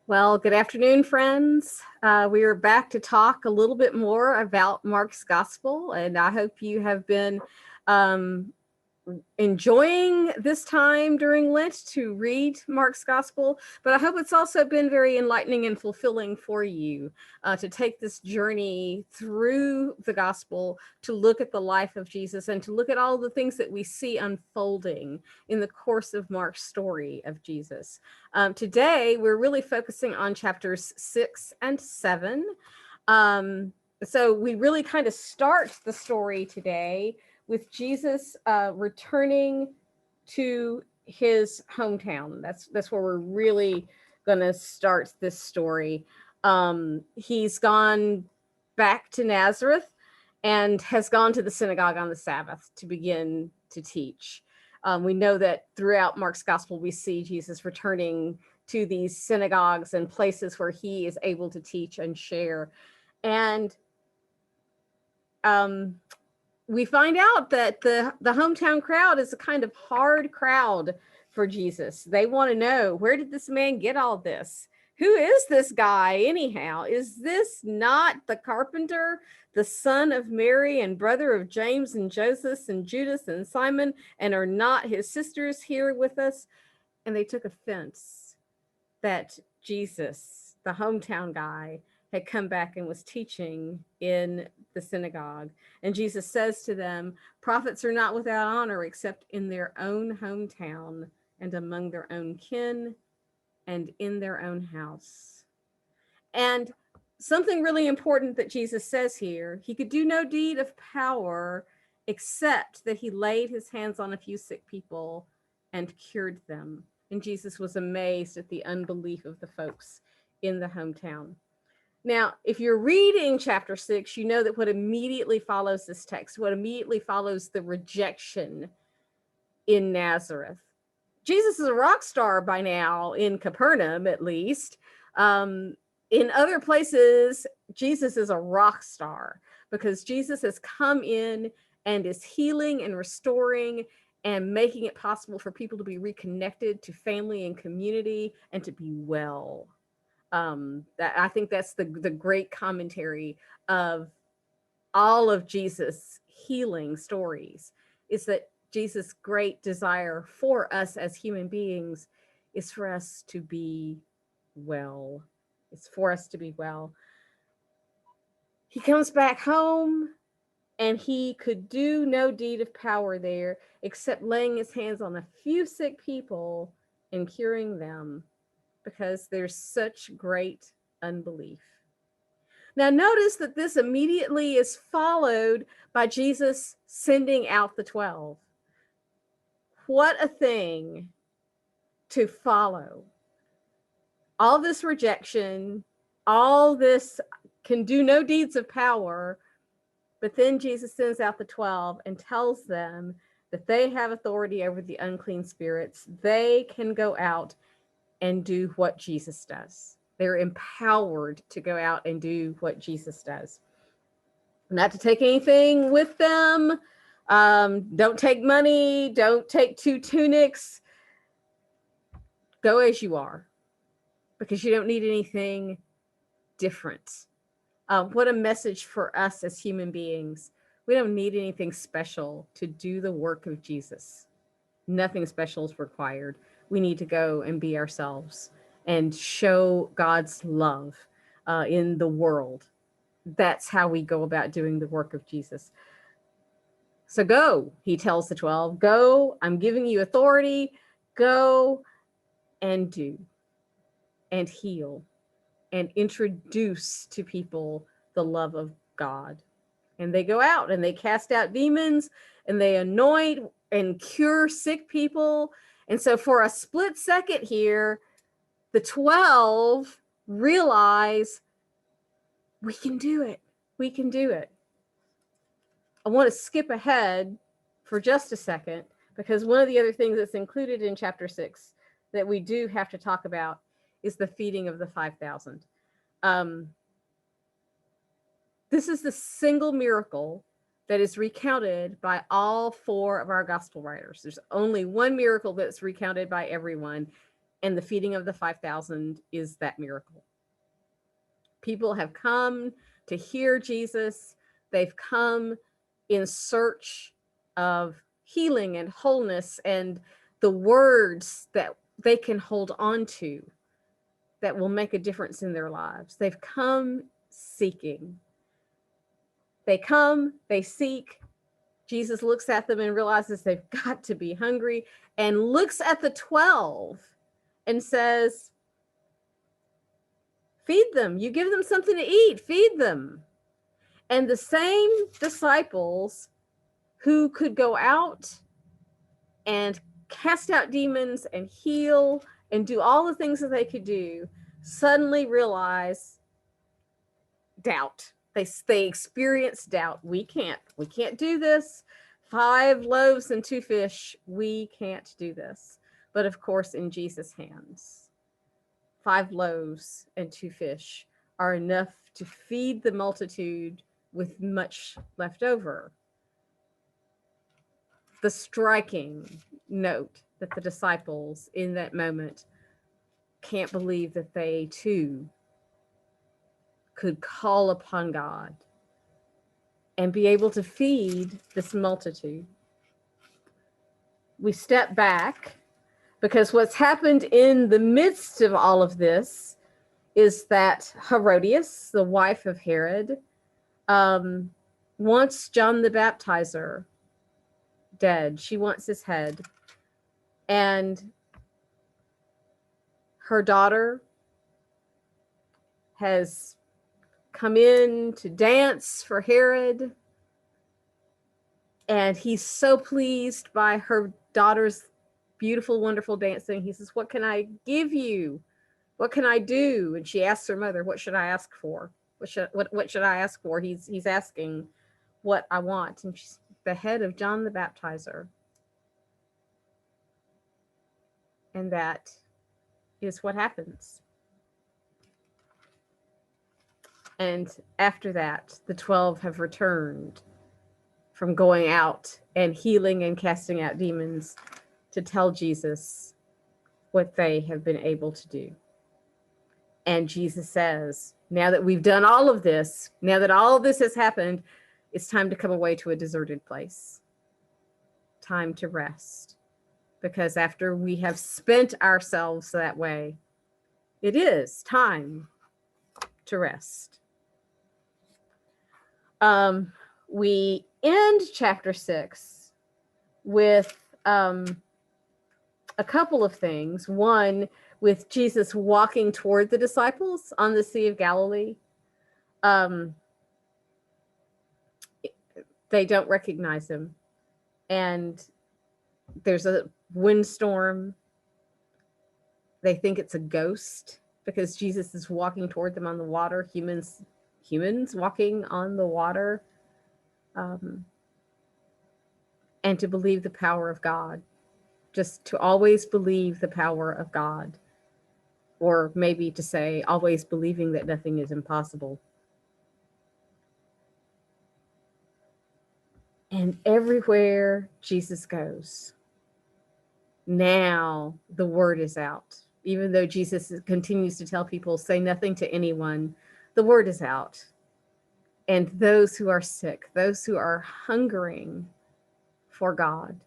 Well, good afternoon, friends. We are back to talk a little bit more about Mark's gospel, and I hope you have been um, enjoying this time during Lent to read Mark's gospel, but I hope it's also been very enlightening and fulfilling for you to take this journey through the gospel to look at the life of Jesus and to look at all the things that we see unfolding in the course of Mark's story of Jesus. Today, we're really focusing on chapters 6 and 7. So we really kind of start the story today with Jesus returning to his hometown. That's where we're really going to start this story. He's gone back to Nazareth and has gone to the synagogue on the Sabbath to begin to teach. We know that throughout Mark's gospel, we see Jesus returning to these synagogues and places where he is able to teach and share. And we find out that the hometown crowd is a kind of hard crowd for Jesus. They want to know, where did this man get all this? Who is this guy anyhow? Is this not the carpenter, the son of Mary and brother of James and Joseph and Judas and Simon, and are not his sisters here with us? And they took offense that Jesus, the hometown guy, had come back and was teaching in the synagogue. And Jesus says to them, prophets are not without honor except in their own hometown and among their own kin and in their own house. And something really important that Jesus says here, he could do no deed of power except that he laid his hands on a few sick people and cured them. And Jesus was amazed at the unbelief of the folks in the hometown. Now, if you're reading chapter 6, you know that what immediately follows this text, what immediately follows the rejection in Nazareth. Jesus is a rock star by now, in Capernaum at least. In other places, Jesus is a rock star because Jesus has come in and is healing and restoring and making it possible for people to be reconnected to family and community and to be well. I think that's the great commentary of all of Jesus' healing stories, is that Jesus' great desire for us as human beings is for us to be well. It's for us to be well. He comes back home and he could do no deed of power there except laying his hands on a few sick people and curing them because there's such great unbelief. Now, notice that this immediately is followed by Jesus sending out the 12. What a thing to follow. All this rejection, all this can do no deeds of power, but then Jesus sends out the 12 and tells them that they have authority over the unclean spirits. They can go out and do what Jesus does. They're empowered to go out and do what Jesus does. Not to take anything with them. Don't take money. Don't take 2 tunics. Go as you are because you don't need anything different. What a message for us as human beings. We don't need anything special to do the work of Jesus. Nothing special is required. We need to go and be ourselves and show God's love in the world. That's how we go about doing the work of Jesus. So go, he tells the 12, go, I'm giving you authority, go and do and heal and introduce to people the love of God. And they go out and they cast out demons and they anoint and cure sick people. And so for a split second here, the 12 realize we can do it. We can do it. I want to skip ahead for just a second because one of the other things that's included in chapter 6 that we do have to talk about is the feeding of the 5,000. This is the single miracle that is recounted by all 4 of our gospel writers. There's only one miracle that's recounted by everyone, And the feeding of the 5,000 is that miracle. People have come to hear Jesus. They've come in search of healing and wholeness and the words that they can hold on to that will make a difference in their lives. They've come seeking. They come, they seek. Jesus looks at them and realizes they've got to be hungry, and looks at the 12 and says, feed them. You give them something to eat. Feed them. And the same disciples who could go out and cast out demons and heal and do all the things that they could do suddenly realize doubt. They experience doubt. We can't do this. 5 loaves and 2 fish. We can't do this. But of course, in Jesus' hands, 5 loaves and 2 fish are enough to feed the multitude with much left over. The striking note that the disciples in that moment can't believe that they too could call upon God and be able to feed this multitude. We step back because what's happened in the midst of all of this is that Herodias, the wife of Herod, wants John the Baptizer dead. She wants his head. And her daughter has come in to dance for Herod. And he's so pleased by her daughter's beautiful, wonderful dancing. He says, what can I give you? What can I do? And she asks her mother, what should I ask for? What should I ask for? He's asking what I want. And she's the head of John the Baptizer. And that is what happens. And after that, the 12 have returned from going out and healing and casting out demons to tell Jesus what they have been able to do. And Jesus says, now that we've done all of this, now that all of this has happened, it's time to come away to a deserted place. Time to rest. Because after we have spent ourselves that way, it is time to rest. We end chapter 6 with a couple of things. One, with Jesus walking toward the disciples on the Sea of Galilee. They don't recognize him. And there's a windstorm. They think it's a ghost because Jesus is walking toward them on the water. Humans walking on the water. And to believe the power of God. Just to always believe the power of God. Or maybe to say, always believing that nothing is impossible. And everywhere Jesus goes, now the word is out. Even though Jesus continues to tell people, say nothing to anyone, the word is out. And those who are sick, those who are hungering for God,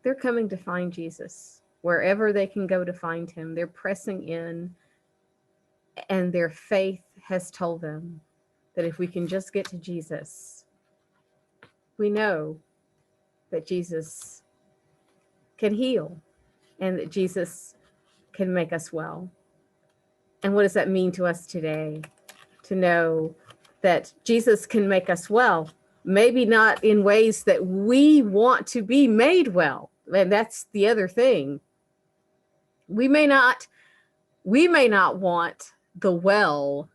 they're coming to find Jesus. Wherever they can go to find him, they're pressing in, and their faith has told them that if we can just get to Jesus, we know that Jesus can heal and that Jesus can make us well. And what does that mean to us today? To know that Jesus can make us well, maybe not in ways that we want to be made well. And that's the other thing. We may not want the well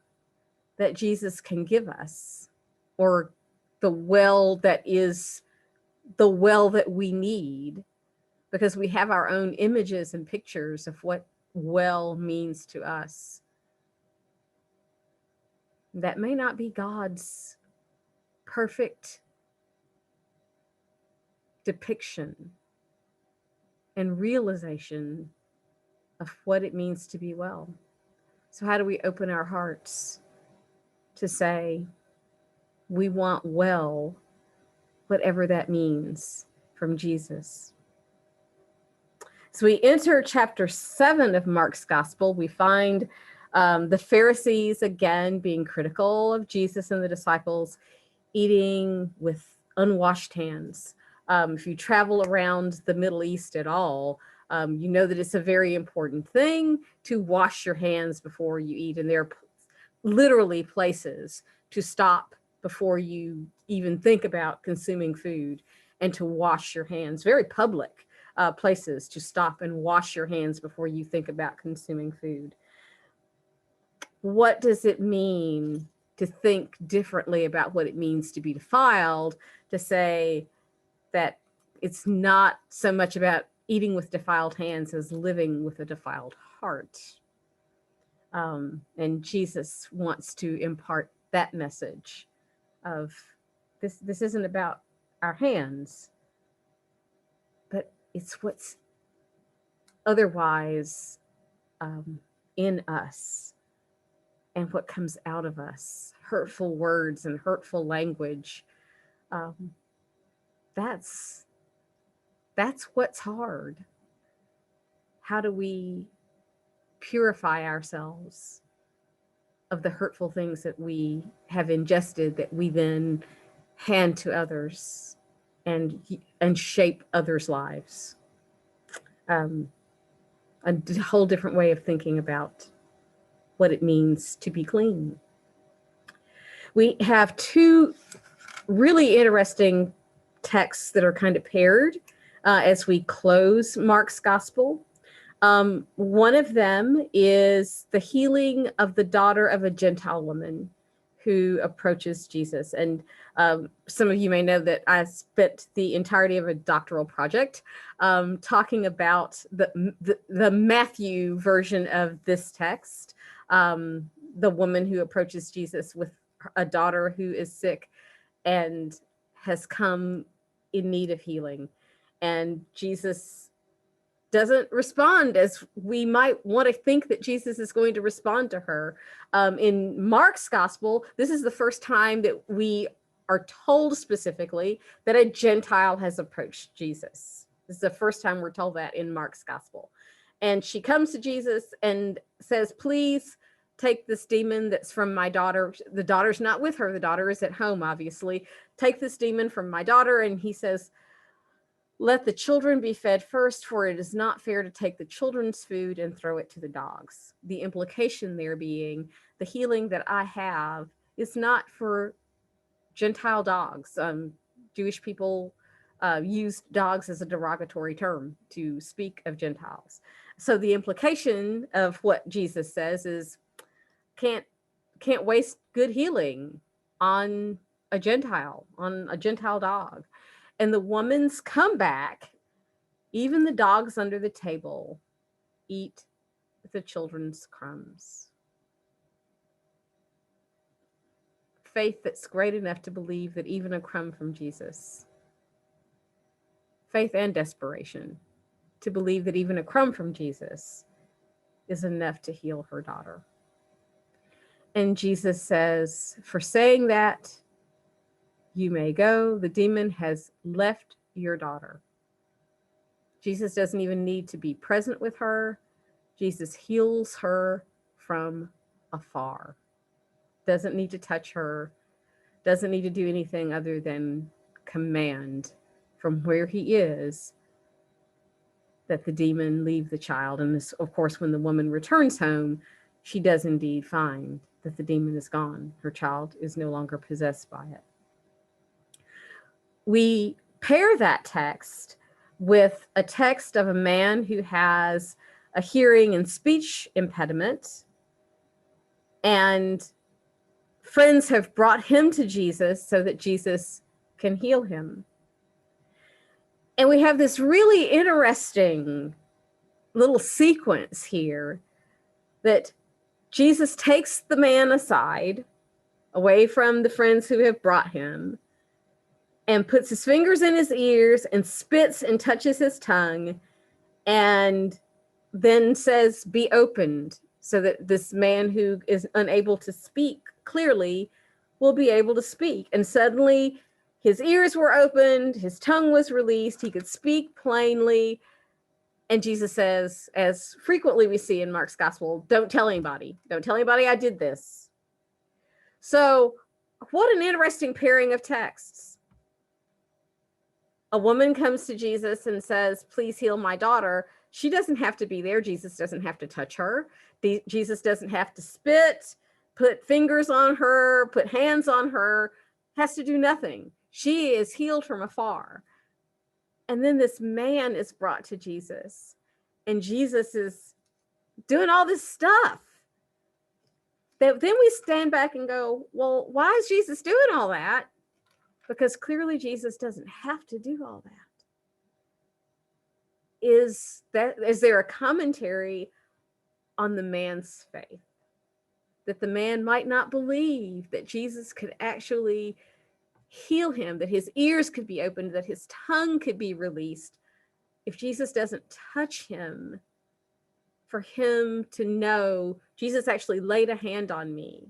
that Jesus can give us, or the well that is the well that we need, because we have our own images and pictures of what well means to us. That may not be God's perfect depiction and realization of what it means to be well. So how do we open our hearts to say we want well, whatever that means, from Jesus? So we enter chapter 7 of Mark's gospel. We find the Pharisees again being critical of Jesus and the disciples eating with unwashed hands. If you travel around the Middle East at all, you know that it's a very important thing to wash your hands before you eat. And there are literally places to stop before you even think about consuming food and to wash your hands. Very public places to stop and wash your hands before you think about consuming food. What does it mean to think differently about what it means to be defiled, to say that it's not so much about eating with defiled hands as living with a defiled heart? And Jesus wants to impart that message of this isn't about our hands, but it's what's otherwise in us and what comes out of us. Hurtful words and hurtful language. That's what's hard. How do we purify ourselves of the hurtful things that we have ingested that we then hand to others and shape others' lives? A whole different way of thinking about what it means to be clean. We have two really interesting texts that are kind of paired as we close Mark's gospel. One of them is the healing of the daughter of a Gentile woman who approaches Jesus. And some of you may know that I spent the entirety of a doctoral project talking about the Matthew version of this text, the woman who approaches Jesus with a daughter who is sick and has come in need of healing. And Jesus doesn't respond as we might want to think that Jesus is going to respond to her. In Mark's gospel, this is the first time that we are told specifically that a Gentile has approached Jesus. This is the first time we're told that in Mark's gospel. And she comes to Jesus and says, please take this demon that's from my daughter. The daughter's not with her. The daughter is at home, obviously. Take this demon from my daughter. And he says, let the children be fed first, for it is not fair to take the children's food and throw it to the dogs. The implication there being the healing that I have is not for Gentile dogs. Jewish people used dogs as a derogatory term to speak of Gentiles. So the implication of what Jesus says is can't waste good healing on a Gentile dog. And the woman's comeback, even the dogs under the table eat the children's crumbs. Faith that's great enough to believe that even a crumb from Jesus. Faith and desperation to believe that even a crumb from Jesus is enough to heal her daughter. And Jesus says, for saying that, you may go. The demon has left your daughter. Jesus doesn't even need to be present with her. Jesus heals her from afar. Doesn't need to touch her. Doesn't need to do anything other than command from where he is that the demon leave the child. And this, of course, when the woman returns home, she does indeed find that the demon is gone. Her child is no longer possessed by it. We pair that text with a text of a man who has a hearing and speech impediment, and friends have brought him to Jesus so that Jesus can heal him. And we have this really interesting little sequence here that Jesus takes the man aside, away from the friends who have brought him, and puts his fingers in his ears and spits and touches his tongue and then says, be opened, so that this man who is unable to speak clearly will be able to speak. And suddenly his ears were opened, his tongue was released, he could speak plainly. And Jesus says, as frequently we see in Mark's gospel, don't tell anybody. Don't tell anybody I did this. So what an interesting pairing of texts. A woman comes to Jesus and says, please heal my daughter. She doesn't have to be there. Jesus doesn't have to touch her. Jesus doesn't have to spit, put fingers on her, put hands on her, has to do nothing. She is healed from afar. And then this man is brought to Jesus, and Jesus is doing all this stuff. Then we stand back and go, well, why is Jesus doing all that? Because clearly Jesus doesn't have to do all that. Is there a commentary on the man's faith? That the man might not believe that Jesus could actually heal him, that his ears could be opened, that his tongue could be released. If Jesus doesn't touch him, for him to know, Jesus actually laid a hand on me,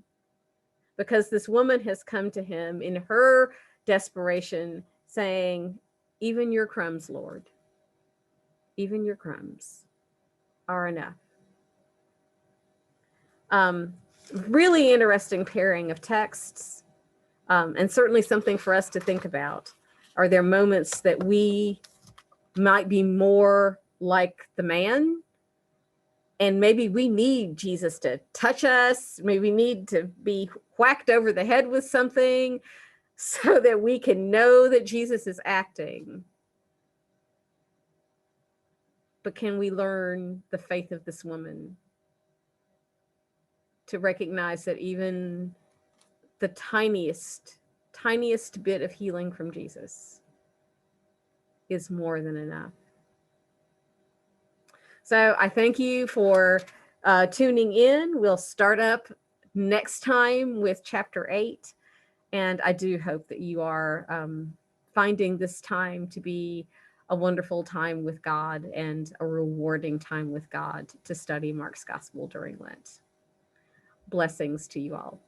because this woman has come to him in her desperation saying, even your crumbs, Lord, even your crumbs are enough. Really interesting pairing of texts, and certainly something for us to think about. Are there moments that we might be more like the man, and maybe we need Jesus to touch us, maybe we need to be whacked over the head with something so that we can know that Jesus is acting? But can we learn the faith of this woman to recognize that even the tiniest bit of healing from Jesus is more than enough? So I thank you for tuning in. We'll start up next time with chapter 8. And I do hope that you are finding this time to be a wonderful time with God and a rewarding time with God to study Mark's Gospel during Lent. Blessings to you all.